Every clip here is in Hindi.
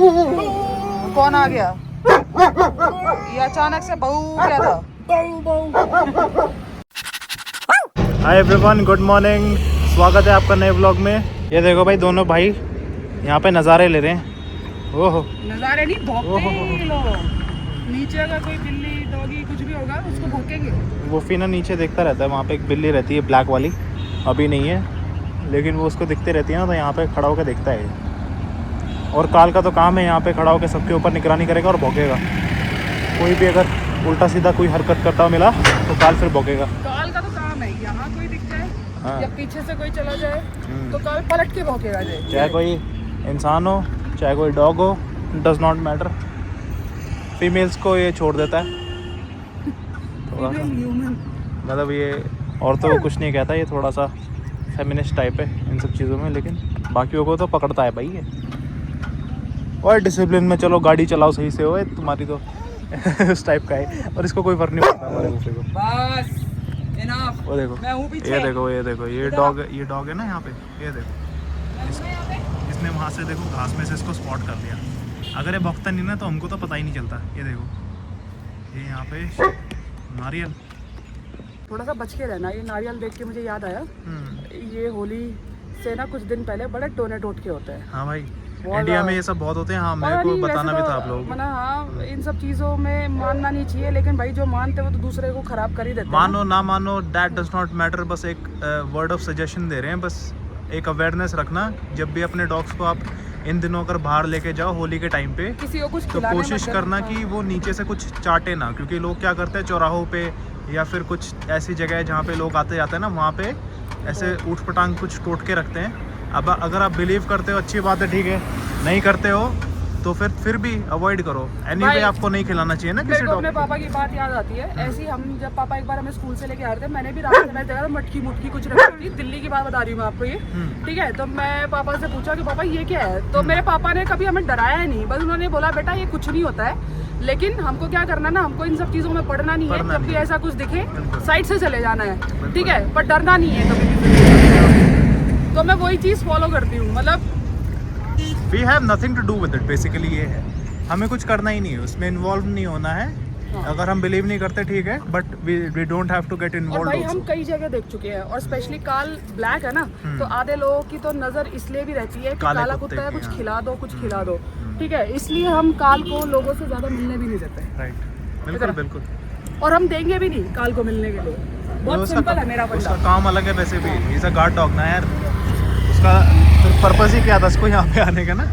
कौन आ गया? ये अचानक से बहू क्या था? Hi everyone, good morning. स्वागत है आपका नए व्लॉग में। ये देखो भाई, दोनों भाई यहाँ पे नज़ारे ले रहे हैं। ओहो, नजारे नहीं भौंकते हैं लोग। नीचे अगर कोई बिल्ली डॉगी कुछ भी होगा उसको भौंकेंगे। वो फीना नीचे देखता रहता है। वहाँ पे एक बिल्ली रहती है ब्लैक वाली, अभी नहीं है लेकिन वो उसको दिखती रहती है ना, तो यहाँ पे खड़ा होकर देखता है। और काल का तो काम है यहाँ पे खड़ा होकर सबके ऊपर निगरानी करेगा और भौंकेगा। कोई भी अगर उल्टा सीधा कोई हरकत करता मिला तो काल फिर भौंकेगा। काल का तो काम है, यहाँ कोई दिख जाए हाँ। या पीछे से कोई चला जाए तो काल पलट के भौंकेगा। चाहे कोई इंसान हो चाहे कोई डॉग हो, डज नॉट मैटर। फीमेल्स को ये छोड़ देता है थोड़ा सा, मतलब ये औरतों को कुछ नहीं कहता। ये थोड़ा सा फेमिनिस्ट टाइप है इन सब चीज़ों में, लेकिन बाकियों को तो पकड़ता है भाई ये। और डिसिप्लिन में चलो, गाड़ी चलाओ सही से हो, तुम्हारी तो उस टाइप का है। और इसको कोई फर्क नहीं पड़ता हमारे गुस्से को। बस इनफ। वो देखो, मैं हूँ पीछे। ये देखो ये डॉग है ना यहाँ पे। ये देखो, इसने वहाँ से देखो घास में से इसको स्पॉट कर लिया। अगर ये भौंकता नहीं ना तो हमको तो पता ही नहीं चलता। ये देखो, ये यहाँ पे नारियल। थोड़ा सा बच के रहना। ये नारियल देख के मुझे याद आया, ये होली से ना कुछ दिन पहले बड़े टोने टोटके होते हैं। हाँ भाई, इंडिया में ये सब बहुत होते हैं। हाँ, मेरे को बताना भी था आप लोगों को। हाँ, इन सब चीज़ों में मानना नहीं चाहिए, लेकिन भाई जो मानते हैं वो तो दूसरे को खराब कर ही देते हैं। मानो ना मानो, दैट डज नॉट मैटर। बस एक वर्ड ऑफ सजेशन दे रहे हैं, बस एक अवेयरनेस रखना। जब भी अपने डॉग्स को आप इन दिनों अगर बाहर लेके जाओ होली के टाइम पे, किसी को कुछ तो खिलाने कोशिश मत करना देना। कि वो नीचे से कुछ चाटे ना, क्योंकि लोग क्या करते हैं चौराहों पे या फिर कुछ ऐसी जगह है जहाँ पे लोग आते जाते हैं ना, वहाँ पे ऐसे ऊट पटांग कुछ टोट के रखते हैं। अब अगर आप बिलीव करते हो अच्छी बात है, ठीक है। नहीं करते हो तो फिर भी अवॉइड करो। एनीवे आपको नहीं खिलाना चाहिए ना किसी मेरे को डॉग अपने पापा की बात याद आती है। ऐसी हम जब पापा एक बार हमें स्कूल से लेके आ रहे थे, मैंने भी रास्ते में देखा था मटकी मुटकी कुछ रखी थी। दिल्ली की बात बता रही हूँ मैं आपको ये, ठीक है। तो मैं पापा से पूछा कि पापा ये क्या है, तो मेरे पापा ने कभी हमें डराया नहीं, बस उन्होंने बोला बेटा ये कुछ नहीं होता है, लेकिन हमको क्या करना ना, हमको इन सब चीज़ों में पढ़ना नहीं है। जब भी ऐसा कुछ दिखे साइड से चले जाना है, ठीक है, पर डरना नहीं है कभी। तो मैं वही चीज़ फॉलो करती हूँ। मतलब we have nothing to do with it, basically ये है। हमें कुछ करना ही नहीं है, उसमें इन्वॉल्व नहीं होना है। अगर हम बिलीव नहीं करते ठीक है, but we don't have to get और इन्वॉल्व। भाई हम कई जगह देख चुके हैं, और स्पेशली काल ब्लैक है ना, तो आधे लोगों की तो नज़र इसलिए भी रहती है कि काला कुत्ता है, कुछ खिला दो कुछ खिला दो, ठीक है। इसलिए हम काल को लोगों से ज़्यादा मिलने भी नहीं देते। राइट, बिल्कुल बिल्कुल। और हम देंगे भी नहीं काल को मिलने के लिए। बहुत सिंपल है मेरा उसका बंदा। काम अलग है वैसे भी। इज अ गार्ड डॉग ना यार, उसका पर्पस ही क्या था इसको यहाँ पे आने का ना।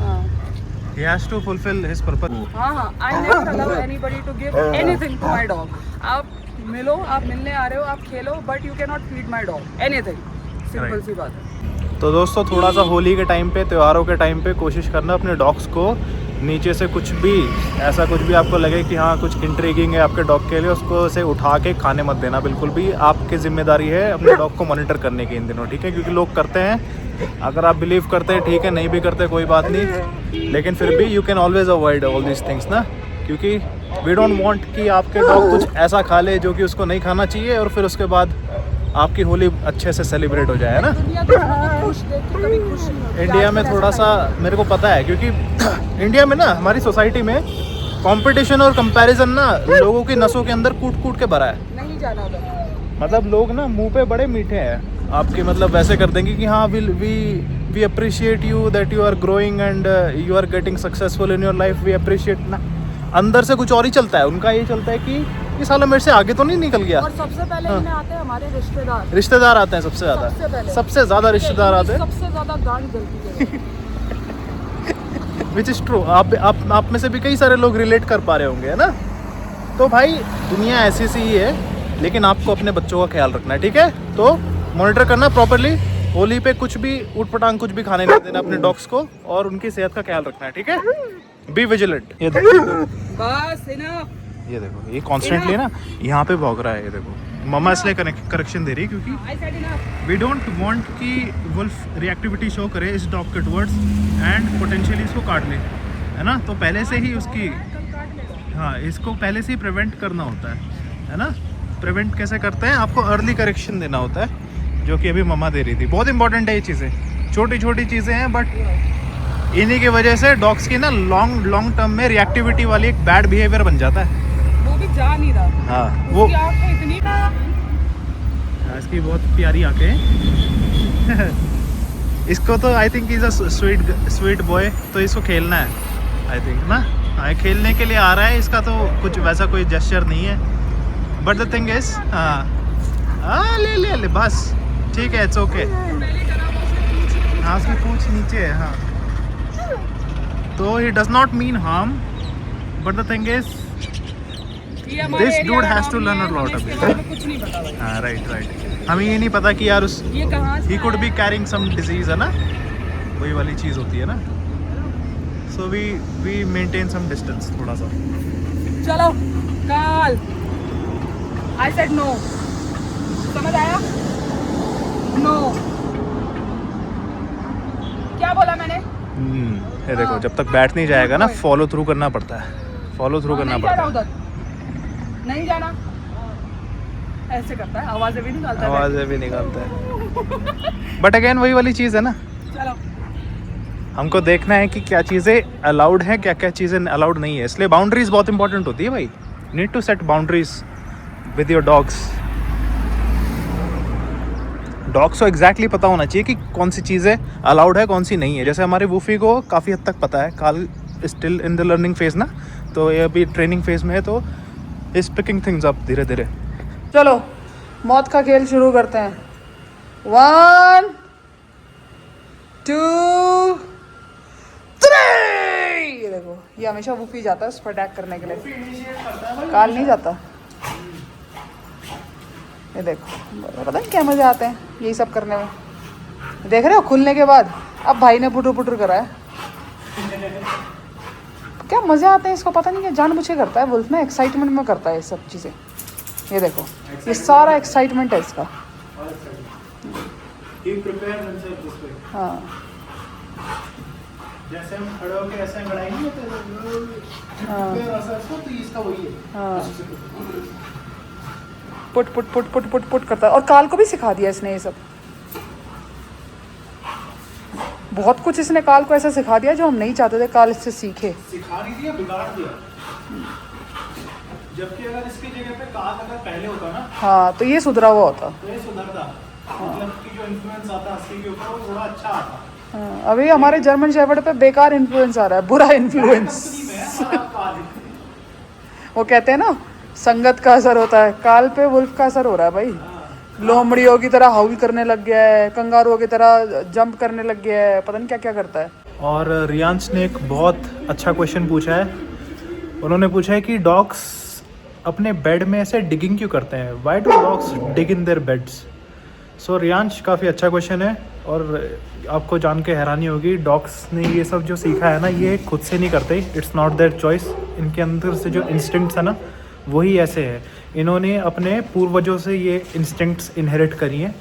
He has to fulfill his purpose. हाँ, I never allow anybody to give anything to my dog. आप मिलो, आप मिलने आ रहे हो, आप खेलो, but you cannot feed my dog anything. Simple सी बात है। तो दोस्तों, थोड़ा सा होली के टाइम पे, त्योहारों के टाइम पे कोशिश करना अपने डॉग्स को नीचे से कुछ भी ऐसा कुछ भी आपको लगे कि हाँ कुछ इंट्रीगिंग है आपके डॉग के लिए, उसको उसे उठा के खाने मत देना बिल्कुल भी। आपकी जिम्मेदारी है अपने डॉग को मॉनिटर करने की इन दिनों, ठीक है। क्योंकि लोग करते हैं, अगर आप बिलीव करते हैं ठीक है, नहीं भी करते कोई बात नहीं, लेकिन फिर भी you can always avoid all this things ना। क्योंकि वी डोंट वांट कि आपके डॉग कुछ ऐसा खा ले जो कि उसको नहीं खाना चाहिए, और फिर उसके बाद आपकी होली अच्छे से सेलिब्रेट हो जाए ना। दुनिया तो खुश देख के कभी खुश नहीं होती। इंडिया में थोड़ा सा मेरे को पता है, क्योंकि इंडिया में ना हमारी सोसाइटी में कंपटीशन और कंपैरिजन ना लोगों की नसों के अंदर कूट कूट के भरा है। नहीं जाना उधर। मतलब लोग ना मुंह पे बड़े मीठे हैं आपके, मतलब वैसे कर देंगे कि हाँ we appreciate you that you are growing and you are getting successful in your life, we appreciate ना। अंदर से कुछ और ही चलता है उनका। ये चलता है कि ये साला मेरे से आगे तो नहीं निकल गया। और सबसे पहले इनमें आते हैं हमारे रिश्तेदार। रिश्तेदार आते हैं सबसे ज़्यादा रिश्तेदार आते हैं। सबसे ज़्यादा गांड जलती है। Which is true. आप में से भी कई सारे लोग रिलेट कर पा रहे होंगे, है ना। तो भाई दुनिया ऐसी सी ही है, लेकिन आपको अपने बच्चों का ख्याल रखना है, ठीक है। तो मॉनिटर करना प्रॉपरली। होली पे कुछ भी ऊट पटांग कुछ भी खाने नहीं देना अपने डॉग्स को, और उनकी सेहत का ख्याल रखना है, ठीक है। Be vigilant. ये देखो, बस इनफ। ये देखो, ये कॉन्स्टेंटली ना यहाँ पे भौंक रहा है। ये देखो, मम्मा इसलिए करेक्शन दे रही है क्योंकि वी डोंट वांट कि वुल्फ रिएक्टिविटी शो करे इस डॉग के टुवर्ड्स एंड पोटेंशियली इसको काट ले, है ना। तो पहले से ही उसकी, हाँ, इसको पहले से ही प्रिवेंट करना होता है ना। प्रिवेंट कैसे करते हैं, आपको अर्ली करेक्शन देना होता है, जो कि अभी मम्मा दे रही थी। बहुत इंपॉर्टेंट है ये चीज़ें, छोटी छोटी चीज़ें हैं बट इन्हीं की वजह से डॉग्स की ना लॉन्ग टर्म में रिएक्टिविटी वाली एक बैड बिहेवियर बन जाता है। वो भी जा नहीं रहा। हाँ वो उसकी आंखें इतनी इसकी बहुत प्यारी आंखें हैं। इसको तो I think is a sweet boy, तो इसको खेलना है आई थिंक ना। हाँ खेलने के लिए आ रहा है, इसका तो कुछ वैसा कोई जेस्चर नहीं है। बट द थिंग इज हाँ ले बस ठीक है, इट्स ओके। हाँ उसकी पूंछ नीचे है। हाँ तो he does not mean harm, but the thing is this dude has to learn a lot of it. कुछ नहीं पता भाई। हाँ राइट। हमें ये नहीं पता कि यार उस ये कहाँ से he could be carrying some disease है ना, वही वाली चीज़ होती है ना। So we maintain some distance थोड़ा सा। चलो काल, आई सेड नो, समझ आया? नो क्या बोला मैंने? ये देखो जब तक बैठ नहीं जाएगा ना, फॉलो थ्रू करना पड़ता है, फॉलो थ्रू करना नहीं पड़ता जाना है। उधर, नहीं जाना, ऐसे करता है, आवाजें भी निकालता है। आवाज़ें भी निकालता है। बट अगेन वही वाली चीज़ है ना, चलो हमको देखना है कि क्या चीज़ें अलाउड हैं, क्या क्या चीज़ें अलाउड नहीं है। इसलिए बाउंड्रीज बहुत इंपॉर्टेंट होती है भाई। Need to set boundaries with your dogs. Dogs को एग्जैक्टली पता होना चाहिए कि कौन सी चीज़ें अलाउड है, कौन सी नहीं है। जैसे हमारे वूफी को काफ़ी हद तक पता है, काल still in the learning phase ना, तो ये अभी ट्रेनिंग फेज में है, तो इज पिकिंग थिंग्स अप धीरे धीरे। चलो मौत का खेल शुरू करते हैं। 1 2 3। ये देखो, ये हमेशा वूफी जाता है उस पर अटैक करने के लिए, काल नहीं जाता। ये देखो, पता नहीं क्या मजे आते हैं यही सब करने में। देख रहे हो खुलने के बाद अब भाई ने पुटुर पुटुर करा है। क्या मजे आते हैं इसको, पता नहीं क्या जानबूझ के करता है। वुल्फ ना एक्साइटमेंट में करता है ये सब चीज़ें। ये देखो, ये सारा एक्साइटमेंट है इसका। हाँ जैसे हम खड़े होके ऐसे गड़ाएंगे तो इसका वही है। हाँ put put put put put put करता है। और काल को भी सिखा दिया इसने ये सब, बहुत कुछ इसने काल को ऐसा सिखा दिया जो हम नहीं चाहते थे काल इससे सीखे। सिखा नहीं दिया, बिगाड़ दिया। जबकि अगर इसकी जगह पे काल अगर पहले होता ना, हाँ तो ये सुधरा हुआ होता। तो ये सुधरता। मतलब कि जो इन्फ्लुएंस आता है असली के ऊपर वो थोड़ा अच्छा आता। हाँ, अभी हमारे जर्मन शेफर्ड पे बेकार इन्फ्लुएंस आ रहा है, बुरा इन्फ्लुएंस। वो कहते हैं ना संगत का असर होता है, काल पे वुल्फ का असर हो रहा है भाई। लोमड़ियों की तरह हाउल करने लग गया है, कंगारुओं की तरह जंप करने लग गया है, पता नहीं क्या क्या करता है। और रियांश ने एक बहुत अच्छा क्वेश्चन पूछा है। उन्होंने पूछा है कि डॉग्स अपने बेड में ऐसे डिगिंग क्यों करते हैं, why do dogs dig in their beds. So Riyansh काफ़ी अच्छा क्वेश्चन है, और आपको जान के हैरानी होगी, डॉग्स ने ये सब जो सीखा है ना, ये खुद से नहीं करते, इट्स नॉट देयर चॉइस। इनके अंदर से जो इंस्टिंक्ट्स है ना, वही ऐसे है। इन्होंने अपने पूर्वजों से ये इंस्टिंक्ट्स इनहेरिट करी हैं,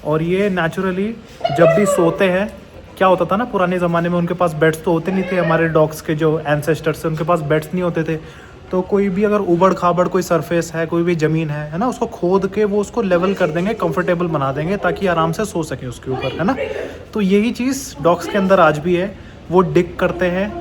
और ये नेचुरली जब भी सोते हैं, क्या होता था ना पुराने ज़माने में, उनके पास बेड्स तो होते नहीं थे। हमारे डॉग्स के जो एंसेस्टर्स थे उनके पास बेड्स नहीं होते थे, तो कोई भी अगर उबड़ खाबड़ कोई सरफेस है, कोई भी ज़मीन है ना, उसको खोद के वो उसको लेवल कर देंगे, कंफर्टेबल बना देंगे ताकि आराम से सो सकें उसके ऊपर, है ना। तो यही चीज़ डॉग्स के अंदर आज भी है। वो डिग करते हैं,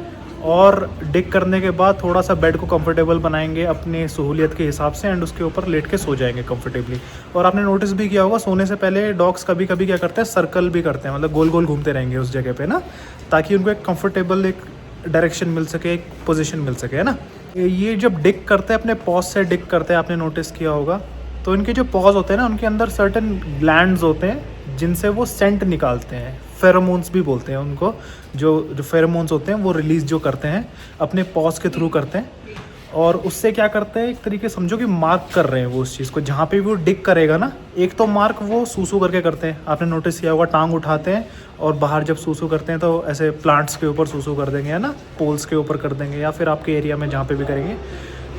और डिग करने के बाद थोड़ा सा बेड को कंफर्टेबल बनाएंगे अपने सहूलियत के हिसाब से, एंड उसके ऊपर लेट के सो जाएंगे कंफर्टेबली। और आपने नोटिस भी किया होगा, सोने से पहले डॉग्स कभी कभी क्या करते हैं, सर्कल भी करते हैं, मतलब गोल गोल घूमते रहेंगे उस जगह पे ना, ताकि उनको एक कंफर्टेबल एक डायरेक्शन मिल सके, एक पोजीशन मिल सके, है ना। ये जब डिग करते हैं अपने पॉज से डिग करते हैं, आपने नोटिस किया होगा, तो इनके जो पॉज होते हैं ना, उनके अंदर सर्टेन ग्लैंड्स होते हैं जिनसे वो सेंट निकालते हैं। फेरोमोन्स भी बोलते हैं उनको। जो फेरोमोन्स होते हैं वो रिलीज़ जो करते हैं अपने पॉज के थ्रू करते हैं, और उससे क्या करते हैं, एक तरीके समझो कि मार्क कर रहे हैं वो उस चीज़ को। जहाँ पे भी वो डिग करेगा ना, एक तो मार्क वो सूसू करके करते हैं, आपने नोटिस किया होगा, टांग उठाते हैं और बाहर जब सूसू करते हैं तो ऐसे प्लांट्स के ऊपर सूसू कर देंगे, है ना, पोल्स के ऊपर कर देंगे, या फिर आपके एरिया में जहाँ पे भी करेंगे,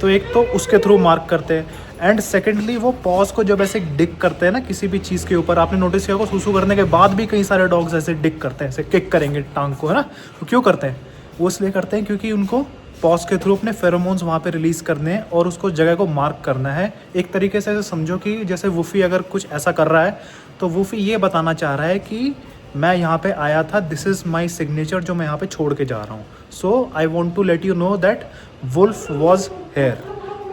तो एक तो उसके थ्रू मार्क करते हैं। एंड सेकेंडली वो पॉज को जब ऐसे डिग करते हैं ना किसी भी चीज़ के ऊपर, आपने नोटिस किया होगा सूसू करने के बाद भी कई सारे डॉग्स ऐसे डिग करते हैं, ऐसे किक करेंगे टांग को, है ना। तो क्यों करते हैं, वो इसलिए करते हैं क्योंकि उनको पॉज के थ्रू अपने फेरोमोन्स वहाँ पे रिलीज़ करने हैं और उसको जगह को मार्क करना है। एक तरीके से समझो कि जैसे वूफी अगर कुछ ऐसा कर रहा है, तो वूफी ये बताना चाह रहा है कि मैं यहाँ पे आया था, दिस इज़ माई सिग्नेचर जो मैं यहाँ पे छोड़ के जा रहा हूँ. So I want to let you know that wolf was here.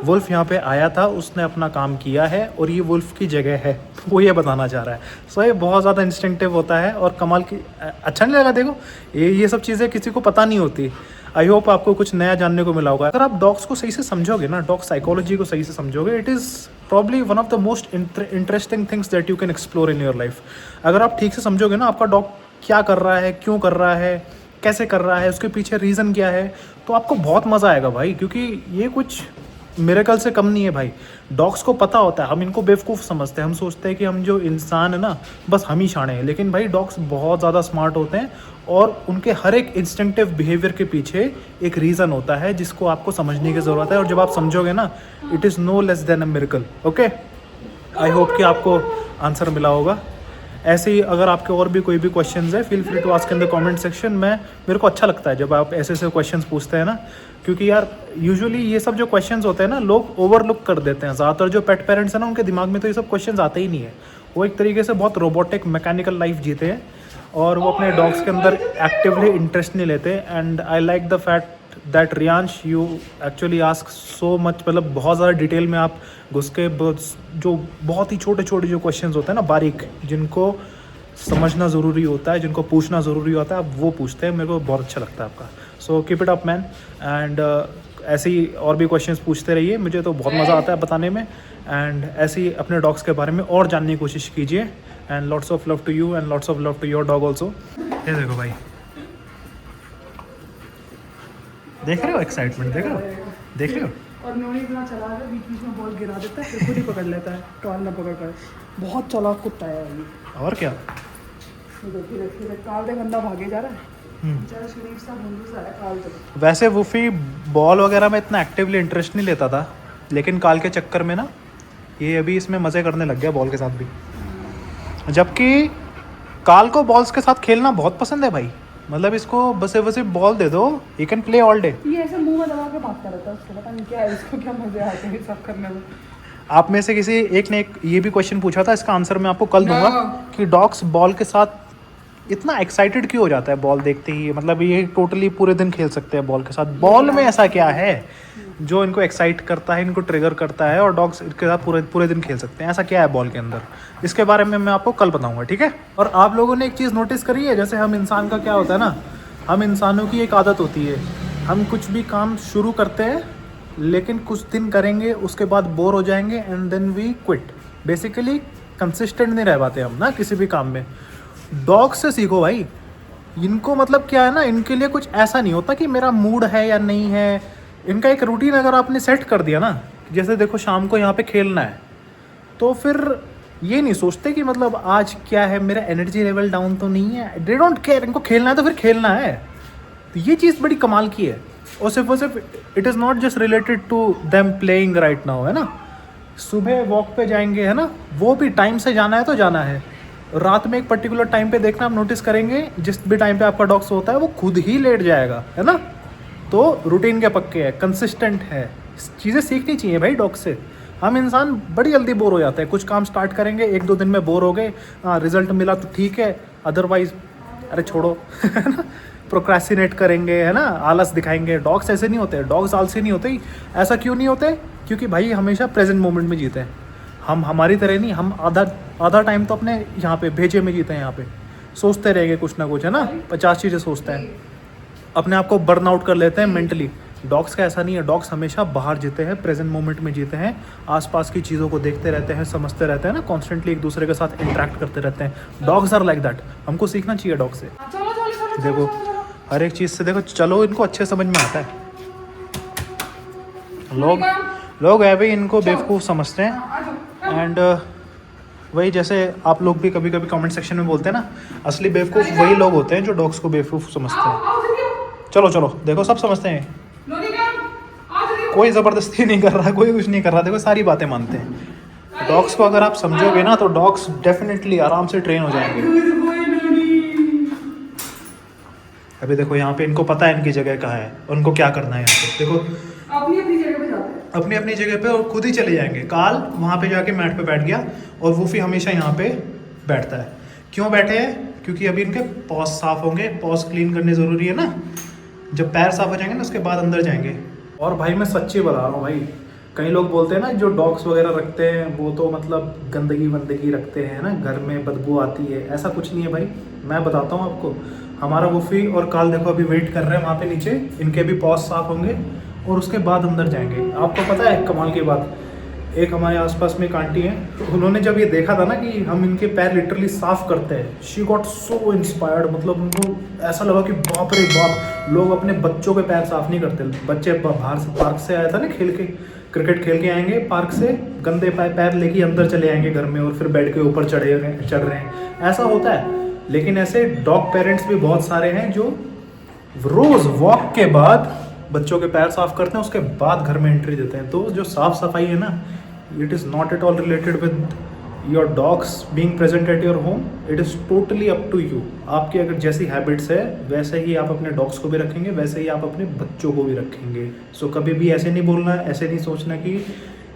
Wolf यहाँ पे आया था, उसने अपना काम किया है और ये वुल्फ की जगह है, वो ये बताना चाह रहा है. सो ये बहुत ज़्यादा इंस्टिंक्टिव होता है और कमाल की. अच्छा नहीं लगा? देखो ये सब चीज़ें किसी को पता नहीं होती. आई होप आपको कुछ नया जानने को मिला होगा. अगर आप डॉग्स को सही से समझोगे ना, डॉग साइकोलॉजी को सही से समझोगे, it is probably one of the most interesting things that you can explore in your life. अगर आप ठीक से समझोगे ना आपका डॉग क्या कर रहा है, क्यों कर रहा है, कैसे कर रहा है, उसके पीछे रीज़न क्या है, तो आपको बहुत मज़ा आएगा भाई. क्योंकि ये कुछ मिरेकल से कम नहीं है भाई. डॉग्स को पता होता है, हम इनको बेवकूफ़ समझते हैं, हम सोचते हैं कि हम जो इंसान है ना बस हम ही शाणे हैं. लेकिन भाई डॉग्स बहुत ज़्यादा स्मार्ट होते हैं और उनके हर एक इंस्टिंक्टिव बिहेवियर के पीछे एक रीज़न होता है जिसको आपको समझने की ज़रूरत है. और जब आप समझोगे ना, it is no less than a miracle. Okay, I hope कि आपको आंसर मिला होगा. ऐसे ही अगर आपके और भी कोई भी क्वेश्चंस है, feel free to ask in the comment section. मेरे को अच्छा लगता है जब आप ऐसे ऐसे क्वेश्चंस पूछते हैं ना, क्योंकि यार यूजुअली ये सब जो क्वेश्चंस होते हैं ना लोग ओवरलुक कर देते हैं. ज़्यादातर जो पेट पेरेंट्स हैं ना उनके दिमाग में तो ये सब क्वेश्चंस आते ही नहीं है. वो एक तरीके से बहुत रोबोटिक मैकेनिकल लाइफ जीते हैं और वो अपने डॉग्स के अंदर एक्टिवली इंटरेस्ट नहीं लेते. And I like the fact that Riyansh you actually ask so much. मतलब बहुत ज़्यादा डिटेल में आप घुस के जो बहुत ही छोटे छोटे जो क्वेश्चंस होते हैं ना, बारीक, जिनको समझना ज़रूरी होता है, जिनको पूछना ज़रूरी होता है, आप वो पूछते हैं. मेरे को बहुत अच्छा लगता है आपका. So keep it up man. And ऐसे ही और भी क्वेश्चंस पूछते रहिए, मुझे तो बहुत मज़ा आता है बताने में. एंड ऐसे ही अपने डॉग्स के बारे में और जानने की कोशिश कीजिए. And lots of love to you and lots of love to your dog also. ये देखो भाई, देख रहे हो एक्साइटमेंट, देख रहे हो. और नोनी इतना चला है, बीच बीच में बॉल गिरा देता है, फिर खुद ही पकड़ लेता है, टॉल ना पकड़ कर. बहुत चालाक कुत्ता है ये. और क्या. देखिए काल दे बंदा भागे जा रहा है. बेचारा शरीफ सा बंदू सा है काल दे. वैसे वुफी बॉल वगैरह में इतना एक्टिवली इंटरेस्ट नहीं लेता था, लेकिन काल के चक्कर में ना ये अभी इसमें मज़े करने लग गया बॉल के साथ भी. जबकि काल को बॉल्स के साथ खेलना बहुत पसंद है भाई. मतलब इसको बस बॉल दे दो, you can play all day. ये ऐसे मुंह में दबा के भागता रहता है, उसको पता नहीं क्या है, इसको क्या मजे आते हैं सब करने में. आप में से किसी एक ने ये भी क्वेश्चन पूछा था, इसका आंसर मैं आपको कल दूंगा कि डॉग्स बॉल के साथ इतना एक्साइटेड क्यों हो जाता है बॉल देखते ही. मतलब ये टोटली पूरे दिन खेल सकते हैं बॉल के साथ. बॉल में ऐसा क्या है जो इनको एक्साइट करता है, इनको ट्रिगर करता है और डॉग्स इसके साथ पूरे दिन खेल सकते हैं? ऐसा क्या है बॉल के अंदर? इसके बारे में मैं आपको कल बताऊंगा, ठीक है. और आप लोगों ने एक चीज़ नोटिस करी है, जैसे हम इंसान का क्या होता है ना, हम इंसानों की एक आदत होती है, हम कुछ भी काम शुरू करते हैं लेकिन कुछ दिन करेंगे, उसके बाद बोर हो जाएंगे and then we quit. Basically consistent नहीं रह पाते हम ना किसी भी काम में. डॉग से सीखो भाई. इनको मतलब क्या है ना, इनके लिए कुछ ऐसा नहीं होता कि मेरा मूड है या नहीं है. इनका एक रूटीन अगर आपने सेट कर दिया ना, जैसे देखो शाम को यहाँ पे खेलना है, तो फिर ये नहीं सोचते कि मतलब आज क्या है, मेरा एनर्जी लेवल डाउन तो नहीं है. They don't care. इनको खेलना है तो फिर खेलना है. तो ये चीज़ बड़ी कमाल की है. और सिर्फ it is not just related to them playing right now, है ना. सुबह वॉक पे जाएंगे, है ना, वो भी टाइम से जाना है तो जाना है. रात में एक पर्टिकुलर टाइम पे देखना, आप नोटिस करेंगे जिस भी टाइम पे आपका डॉग सोता है वो खुद ही लेट जाएगा, है ना. तो रूटीन के पक्के है, कंसिस्टेंट है. चीज़ें सीखनी चाहिए भाई डॉग से. हम इंसान बड़ी जल्दी बोर हो जाते हैं. कुछ काम स्टार्ट करेंगे, 1-2 दिन में बोर हो गए, रिजल्ट मिला तो ठीक है, अदरवाइज अरे छोड़ो. प्रोक्रेस्टिनेट करेंगे, है ना, आलस दिखाएंगे. डॉग्स ऐसे नहीं होते. डॉग्स आलसी नहीं होते. ऐसा क्यों नहीं होते? क्योंकि भाई हमेशा प्रेजेंट मोमेंट में जीते हैं. हम हमारी तरह नहीं, हम आधा टाइम तो अपने यहाँ पे भेजे में जीते हैं. यहाँ पे सोचते रहेंगे कुछ ना कुछ, है ना, 50 चीज़ें सोचते हैं, अपने आप को बर्न आउट कर लेते हैं मेंटली. डॉग्स का ऐसा नहीं है. डॉग्स हमेशा बाहर जीते हैं, प्रेजेंट मोमेंट में जीते हैं, आसपास की चीज़ों को देखते रहते हैं, समझते रहते हैं ना, कॉन्स्टेंटली एक दूसरे के साथ इंटरेक्ट करते रहते हैं. Dogs are like that. हमको सीखना चाहिए डॉग से. देखो हर एक चीज़ से देखो, चलो इनको अच्छे समझ में आता है. लोग है भाई, इनको बेवकूफ़ समझते हैं. एंड वही जैसे आप लोग भी कभी कभी कमेंट सेक्शन में बोलते हैं ना, असली बेवकूफ़ वही लोग होते हैं जो डॉग्स को बेवकूफ़ समझते हैं. चलो देखो सब समझते हैं. कोई ज़बरदस्ती नहीं कर रहा, कोई कुछ नहीं कर रहा. देखो सारी बातें मानते हैं. डॉग्स को अगर आप समझोगे ना तो डॉग्स डेफिनेटली आराम से ट्रेन हो जाएंगे. अभी देखो यहाँ पे इनको पता है इनकी जगह कहाँ है, उनको क्या करना है. यहाँ पे देखो अपनी अपनी जगह पे जाते हैं, अपनी अपनी जगह पे, और खुद ही चले जाएंगे. काल वहाँ पे जाके मैट पे बैठ गया और वूफी हमेशा यहाँ पे बैठता है. क्यों बैठे हैं? क्योंकि अभी इनके पॉज साफ होंगे, पॉज क्लीन करने ज़रूरी है ना। जब पैर साफ हो जाएंगे ना उसके बाद अंदर जाएंगे। और भाई मैं सच्ची बता रहा हूँ भाई, कई लोग बोलते हैं ना जो डॉग्स वगैरह रखते हैं वो तो मतलब गंदगी वंदगी रखते हैं ना, घर में बदबू आती है। ऐसा कुछ नहीं है भाई, मैं बताता हूँ आपको। हमारा वुफी और काल देखो अभी वेट कर रहे हैं वहाँ पे नीचे, इनके भी पॉज साफ होंगे और उसके बाद अंदर जाएंगे। आपको पता है कमाल की बात, एक हमारे आसपास में एक आंटी हैं, उन्होंने जब ये देखा था ना कि हम इनके पैर लिटरली साफ करते हैं, शी गॉट सो इंस्पायर्ड। मतलब उनको ऐसा लगा कि बाप रे बाप, लोग अपने बच्चों के पैर साफ नहीं करते। बच्चे बाहर से पार्क से आया था ना खेल के, क्रिकेट खेल के आएंगे पार्क से, गंदे पैर लेके अंदर चले आएंगे घर में और फिर बेड के ऊपर चढ़ रहे हैं, ऐसा होता है। लेकिन ऐसे डॉग पेरेंट्स भी बहुत सारे हैं जो रोज़ वॉक के बाद बच्चों के पैर साफ करते हैं, उसके बाद घर में एंट्री देते हैं। तो जो साफ सफाई है ना, it is not at all related with your dogs being present at your home, it is totally up to you. आपकी अगर जैसी हैबिट्स है वैसे ही आप अपने डॉग्स को भी रखेंगे, वैसे ही आप अपने बच्चों को भी रखेंगे। सो कभी भी ऐसे नहीं बोलना, ऐसे नहीं सोचना कि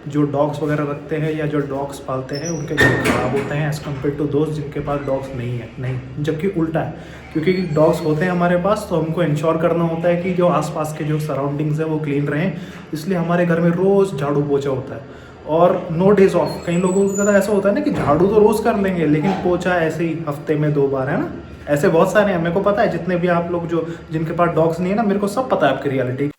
जो डॉग्स वगैरह रखते हैं या जो डॉग्स पालते हैं उनके घर खराब होते हैं एज़ कम्पेयर टू दोस्त जिनके पास डॉग्स नहीं है। नहीं, जबकि उल्टा है, क्योंकि डॉग्स होते हैं हमारे पास तो हमको इंश्योर करना होता है कि जो आसपास के जो सराउंडिंग्स हैं वो क्लीन रहें, इसलिए हमारे घर में रोज़ झाड़ू पोछा होता है और नो डेज ऑफ। कई लोगों का ऐसा होता है ना कि झाड़ू तो रोज़ कर लेंगे लेकिन पोछा ऐसे ही हफ्ते में 2 बार, है ना। ऐसे बहुत सारे हैं, मेरे को पता है, जितने भी आप लोग जो जिनके पास डॉग्स नहीं है ना, मेरे को सब पता है आपकी रियलिटी।